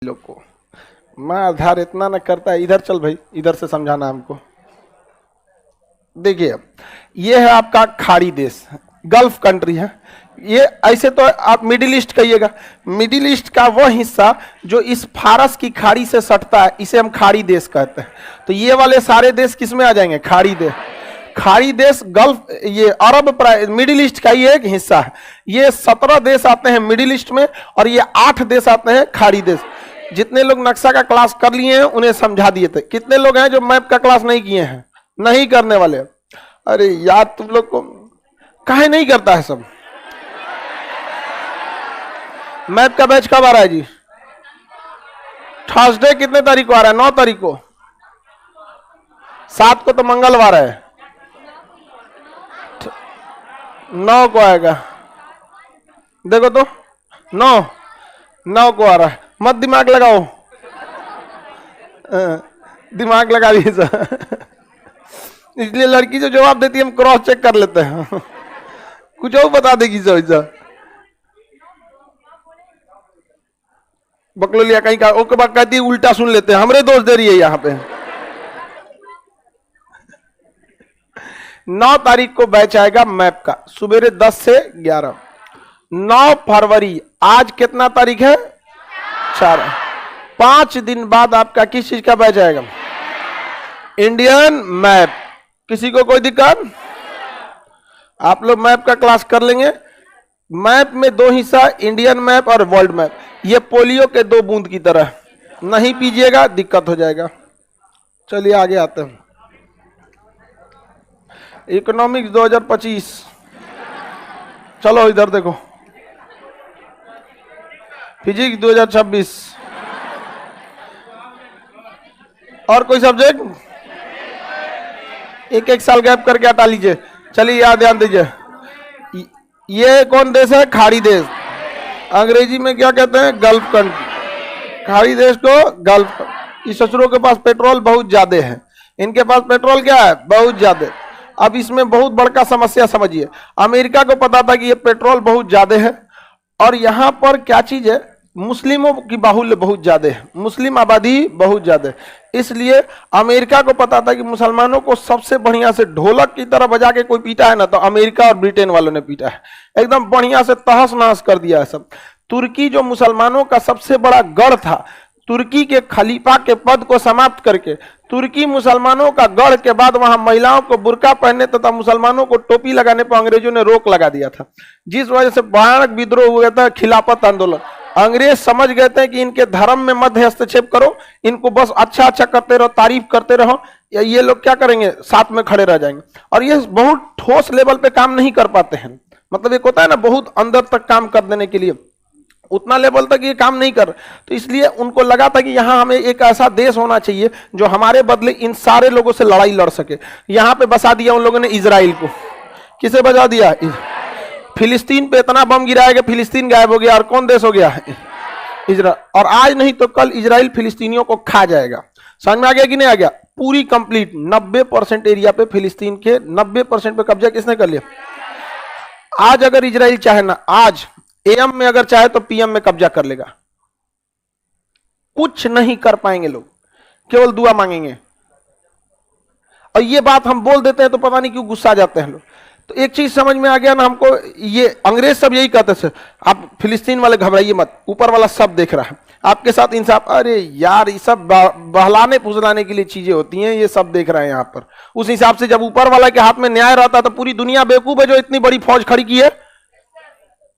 लोग को। मैं आधार इतना न करता है। इधर चल भाई, इधर से समझाना हमको। देखिए ये है आपका खाड़ी देश, गल्फ कंट्री है ये। ऐसे तो आप मिडिल ईस्ट कहिएगा, मिडिल ईस्ट का वो हिस्सा जो इस फारस की खाड़ी से सटता है, इसे हम खाड़ी देश कहते हैं। तो ये वाले सारे देश किस में आ जाएंगे? खाड़ी देश। खाड़ी देश गल्फ, ये अरब मिडिल ईस्ट का ही एक हिस्सा है। ये 17 देश आते हैं मिडिल ईस्ट में और ये 8 देश आते हैं खाड़ी देश। जितने लोग नक्शा का क्लास कर लिए हैं उन्हें समझा दिए थे। कितने लोग हैं जो मैप का क्लास नहीं किए हैं? नहीं करने वाले? अरे यार तुम लोग को काहे नहीं करता है सब? मैप का बैच कब आ रहा है जी? थर्सडे कितने तारीख को आ रहा है? 9 तारीख को। 7 को तो मंगलवार है, 9 को आएगा। देखो तो 9 को आ रहा है। मत दिमाग लगाओ, दिमाग लगा लीजिए सर। इसलिए लड़की जो जवाब देती है हम क्रॉस चेक कर लेते हैं। कुछ और बता देगी सर, बकलो लिया कहीं का, ओके बात कहती है उल्टा सुन लेते हैं, हमरे दोस्त दे रही है यहाँ पे। 9 तारीख को बैच आएगा मैप का, सुबेरे 10 से 11। 9 फरवरी, आज कितना तारीख है? 4। 5 दिन बाद आपका किस चीज का बैच आएगा? Indian map. किसी को कोई दिक्कत? आप लोग मैप का क्लास कर लेंगे। मैप में 2 हिस्सा, इंडियन मैप और वर्ल्ड मैप। ये पोलियो के 2 बूंद की तरह, नहीं पीजिएगा दिक्कत हो जाएगा। चलिए आगे आते हैं। इकोनॉमिक्स 2025, चलो इधर देखो। फिजिक्स 2026, और कोई सब्जेक्ट? एक साल गैप करके हटा लीजिए। चलिए याद ध्यान दीजिए, ये कौन देश है? खाड़ी देश। अंग्रेजी में क्या कहते हैं? Gulf country. खाड़ी देश को गल्फ। इस ससुरों के पास पेट्रोल बहुत ज्यादा है, इनके पास पेट्रोल क्या है? बहुत ज्यादा। अब इसमें बहुत बड़का समस्या समझिए। अमेरिका को पता था कि ये पेट्रोल बहुत ज्यादा है और यहां पर क्या चीज है? मुस्लिमों की बाहुल्य बहुत ज्यादा है, मुस्लिम आबादी बहुत ज्यादा है। इसलिए अमेरिका को पता था कि मुसलमानों को सबसे बढ़िया से ढोलक की तरह बजा के कोई पीटा है ना, तो अमेरिका और ब्रिटेन वालों ने पीटा है, एकदम बढ़िया से तहस नहस कर दिया है सब। तुर्की जो मुसलमानों का सबसे बड़ा गढ़ था, तुर्की के खलीफा के पद को समाप्त करके तुर्की मुसलमानों का गढ़ के बाद वहां महिलाओं को बुर्का पहनने तथा मुसलमानों को टोपी लगाने पर अंग्रेजों ने रोक लगा दिया था, जिस वजह से भयानक विद्रोह हुआ था, खिलाफत आंदोलन। अंग्रेज समझ गए थे कि इनके धर्म में मत हस्तक्षेप करो, इनको बस अच्छा अच्छा करते रहो, तारीफ करते रहो, ये लोग क्या करेंगे? साथ में खड़े रह जाएंगे। और ये बहुत ठोस लेवल पे काम नहीं कर पाते हैं, मतलब एक होता है ना बहुत अंदर तक काम कर देने के लिए, उतना लेवल तक ये काम नहीं कर। तो इसलिए उनको लगा था कि यहाँ हमें एक ऐसा देश होना चाहिए जो हमारे बदले इन सारे लोगों से लड़ाई लड़ सके। यहाँ पे बसा दिया उन लोगों ने इजराइल को। किसे बजा दिया? फिलिस्तीन पे इतना बम गिराया कि फिलिस्तीन गायब हो गया। और कौन देश हो गया? इजराइल। और आज नहीं तो कल इजराइल फिलिस्तीनियों को खा जाएगा। समझ में आ गया कि नहीं आ गया? पूरी कंप्लीट 90% एरिया पे फिलिस्तीन के 90% पे कब्जा किसने कर लिया? आज अगर इजराइल चाहे ना, आज एएम में अगर चाहे तो पीएम में कब्जा कर लेगा। कुछ नहीं कर पाएंगे लोग, केवल दुआ मांगेंगे। और ये बात हम बोल देते हैं तो पता नहीं क्यों गुस्सा जाते हैं लोग। तो एक चीज समझ में आ गया ना हमको, ये अंग्रेज सब यही कहते थे, आप फिलिस्तीन वाले घबराइए मत, ऊपर वाला सब देख रहा है, आपके साथ इंसाफ। अरे यार, ये सब बहलाने फुसलाने के लिए चीजें होती हैं, ये सब देख रहे हैं यहाँ पर। उस हिसाब से जब ऊपर वाला के हाथ में न्याय रहता तो पूरी दुनिया बेवकूफ है जो इतनी बड़ी फौज खड़ी की है।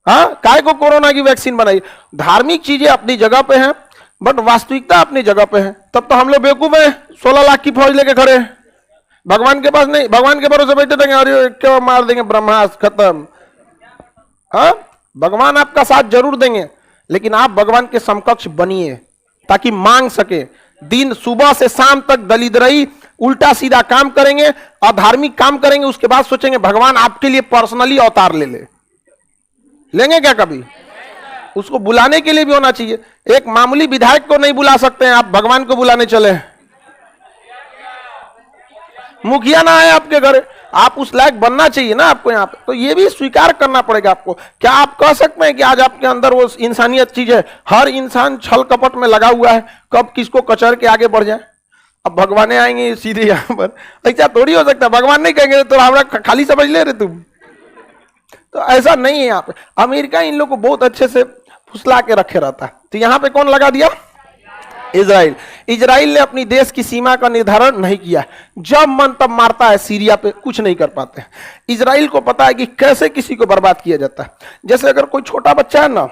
हाँ, काय को कोरोना की वैक्सीन बनाई। धार्मिक चीजें अपनी जगह पे हैं, बट वास्तविकता अपनी जगह पे है। तब तो हम लोग बेवकूफ हैं, 16 लाख की फौज लेके खड़े हैं, भगवान के पास नहीं, भगवान के भरोसे बैठे देंगे, अरे क्यों मार देंगे, ब्रह्मास्त्र खत्म। हाँ, भगवान आपका साथ जरूर देंगे, लेकिन आप भगवान के समकक्ष बनिए ताकि मांग सके। दिन सुबह से शाम तक दलिद्रई उल्टा सीधा काम करेंगे, अधार्मिक काम करेंगे, उसके बाद सोचेंगे भगवान आपके लिए पर्सनली अवतार ले लेंगे क्या कभी? उसको बुलाने के लिए भी होना चाहिए। एक मामूली विधायक को नहीं बुला सकते हैं आप, भगवान को बुलाने चले। मुखिया ना आए आपके घर, आप उस लायक बनना चाहिए ना आपको यहाँ पे, तो ये भी स्वीकार करना पड़ेगा आपको। क्या आप कह सकते हैं कि आज आपके अंदर वो इंसानियत चीज है? हर इंसान छल कपट में लगा हुआ है, कब किसको कचर के आगे बढ़ जाए। अब भगवान आएंगे सीधे यहाँ पर, ऐसा थोड़ी हो सकता है। भगवान नहीं कहेंगे तो हमरा खाली समझ ले रहे तुम, तो ऐसा नहीं है यहाँ पे। अमेरिका इन लोग को बहुत अच्छे से फुसला के रखे रहता है। तो यहाँ पे कौन लगा दिया? इजराइल। इजराइल ने अपनी देश की सीमा का निर्धारण नहीं किया, जब मन तब मारता है। सीरिया पे कुछ नहीं कर पाते। इजराइल को पता है कि कैसे किसी को बर्बाद किया जाता है। जैसे अगर कोई छोटा बच्चा है ना,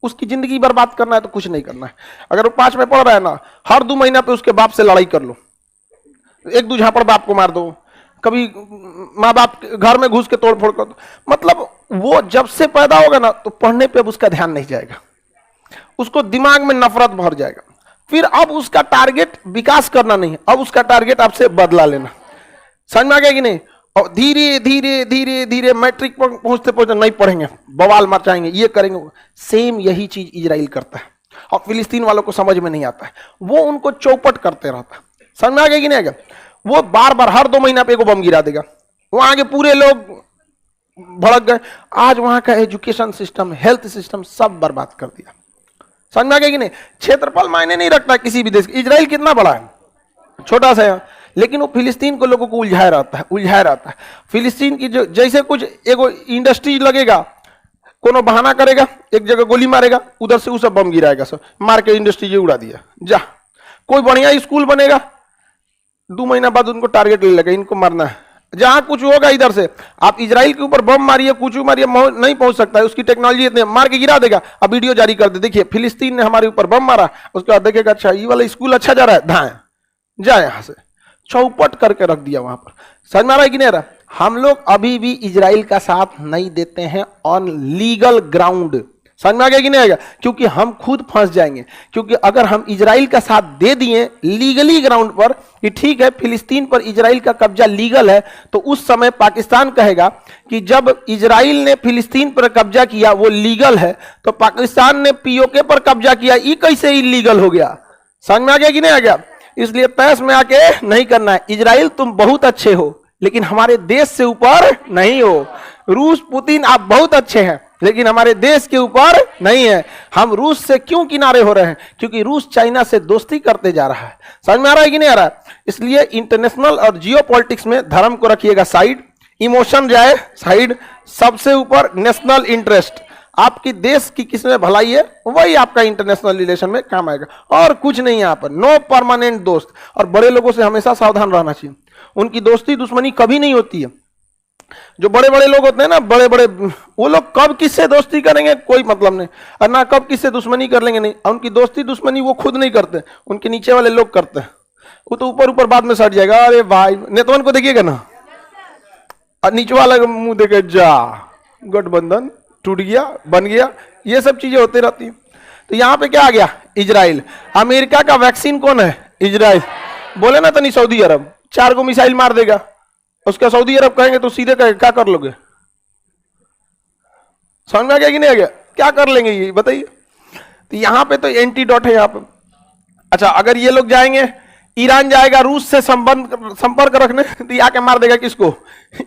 उसकी जिंदगी बर्बाद करना है तो कुछ नहीं करना है। अगर वो 5 में पढ़ रहा है ना, हर 2 महीना पे उसके बाप से लड़ाई कर लो, 1-2 झापड़ बाप को मार दो, कभी माँ बाप घर में घुस के तोड़ फोड़ कर दो। मतलब वो जब से पैदा होगा ना, तो पढ़ने पे अब उसका ध्यान नहीं जाएगा, उसको दिमाग में नफरत भर जाएगा। फिर अब उसका टारगेट विकास करना नहीं है, अब उसका टारगेट आपसे बदला लेना। समझ में आ गया कि नहीं? और धीरे धीरे धीरे धीरे मैट्रिक पर पहुंचते पहुंचते नहीं पढ़ेंगे, बवाल मचाएंगे, ये करेंगे। सेम यही चीज इजराइल करता है और फिलिस्तीन वालों को समझ में नहीं आता है, वो उनको चौपट करते रहता है। समझ में आ गया कि नहीं आ गया? वो बार बार हर 2 महीना पे एगो बम गिरा देगा, वहां के पूरे लोग भड़क गए। आज वहां का एजुकेशन सिस्टम, हेल्थ सिस्टम सब बर्बाद कर दिया। समझ में आ गया कि नहीं? क्षेत्रफल मायने नहीं रखता किसी भी देश। इजराइल कितना बड़ा है? छोटा सा है, लेकिन वो फिलिस्तीन को लोगों को उलझाया रहता है। फिलिस्तीन की जो जैसे कुछ एगो इंडस्ट्री लगेगा, कोनो बहाना करेगा, एक जगह गोली मारेगा, उधर से उसे बम गिराएगा, सब मार के इंडस्ट्री उड़ा दिया जा। कोई बढ़िया स्कूल बनेगा, 2 महीना बाद उनको टारगेट ले लेगा, इनको मारना है। जहां कुछ होगा इधर से आप इजराइल के ऊपर बम मारिए, कुछ मारिए, नहीं पहुंच सकता है, उसकी टेक्नोलॉजी इतने, मार के गिरा देगा। अब वीडियो जारी कर दे, देखिए फिलिस्तीन ने हमारे ऊपर बम मारा, उसके बाद देखेगा अच्छा ये वाला स्कूल अच्छा जा रहा है, धाए जा यहां से, चौपट करके रख दिया वहां पर। समझ में आ रहा है कि नहीं आ रहा? हम लोग अभी भी इजराइल का साथ नहीं देते हैं ऑन लीगल ग्राउंड। समझ में आ गया कि नहीं आएगा? क्योंकि हम खुद फंस जाएंगे। क्योंकि अगर हम इजराइल का साथ दे दिए लीगली ग्राउंड पर कि ठीक है फिलिस्तीन पर इजराइल का कब्जा लीगल है, तो उस समय पाकिस्तान कहेगा कि जब इजराइल ने फिलिस्तीन पर कब्जा किया वो लीगल है, तो पाकिस्तान ने पीओके पर कब्जा किया, ये कैसे इलीगल हो गया? समझ में आ गया कि नहीं आ गया? इसलिए तहस में आके नहीं करना है। इजराइल तुम बहुत अच्छे हो, लेकिन हमारे देश से ऊपर नहीं हो। रूस पुतिन आप बहुत अच्छे हैं, लेकिन हमारे देश के ऊपर नहीं है। हम रूस से क्यों किनारे हो रहे हैं? क्योंकि रूस चाइना से दोस्ती करते जा रहा है। समझ में आ रहा है कि नहीं आ रहा है? इसलिए इंटरनेशनल और जियो पॉलिटिक्स में धर्म को रखिएगा साइड, इमोशन जाए साइड, सबसे ऊपर नेशनल इंटरेस्ट। आपकी देश की किसमें भलाई है, वही आपका इंटरनेशनल रिलेशन में काम आएगा, और कुछ नहीं। यहाँ पर नो परमानेंट दोस्त। और बड़े लोगों से हमेशा सावधान रहना चाहिए, उनकी दोस्ती दुश्मनी कभी नहीं होती है। जो बड़े बड़े लोग होते हैं ना, बड़े बड़े, वो लोग कब किससे दोस्ती करेंगे कोई मतलब नहीं, और ना कब किससे दुश्मनी कर लेंगे नहीं। उनकी दोस्ती दुश्मनी वो खुद नहीं करते, उनके नीचे वाले लोग करते हैं। वो तो ऊपर ऊपर बाद में सट जाएगा, अरे भाई नेतवन को देखिएगा ना, और नीचे वाला मुंह देखे जा, गठबंधन टूट गया, बन गया, ये सब चीजें होती रहती है। तो यहाँ पे क्या आ गया? इजराइल। अमेरिका का वैक्सीन कौन है? इजराइल। बोले ना तो नहीं सऊदी अरब 4 को मिसाइल मार देगा, उसका सऊदी अरब कहेंगे तो सीधे कहेंगे क्या कर लोगे? समझ में आ गया कि नहीं आ गया? क्या कर लेंगे ये बताइए? तो यहाँ पे तो एंटीडोट है यहाँ पे। अच्छा, अगर ये लोग जाएंगे, ईरान जाएगा रूस से संपर्क रखने, तो आके मार देगा किसको?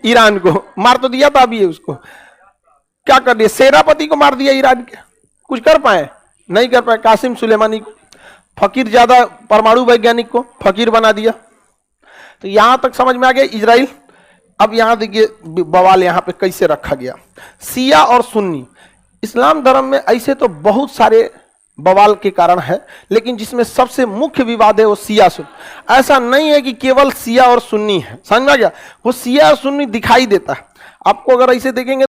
ईरान को। मार तो दिया था अभी उसको, क्या कर दिया? सेनापति को मार दिया ईरान के। कुछ कर पाए? नहीं कर पाए। कासिम सुलेमानी को, फकीर ज्यादा परमाणु वैज्ञानिक को फकीर बना दिया। तो यहां तक समझ में आ गया इजराइल। अब यहां देखिए बवाल यहां पे कैसे रखा गया। शिया और सुन्नी, इस्लाम धर्म में ऐसे तो बहुत सारे बवाल के कारण है, लेकिन जिसमें सबसे मुख्य विवाद है वो शिया सुन्नी। ऐसा नहीं है कि केवल शिया और सुन्नी है, समझ में आ गया? वो शिया और सुन्नी दिखाई देता है आपको। अगर ऐसे देखेंगे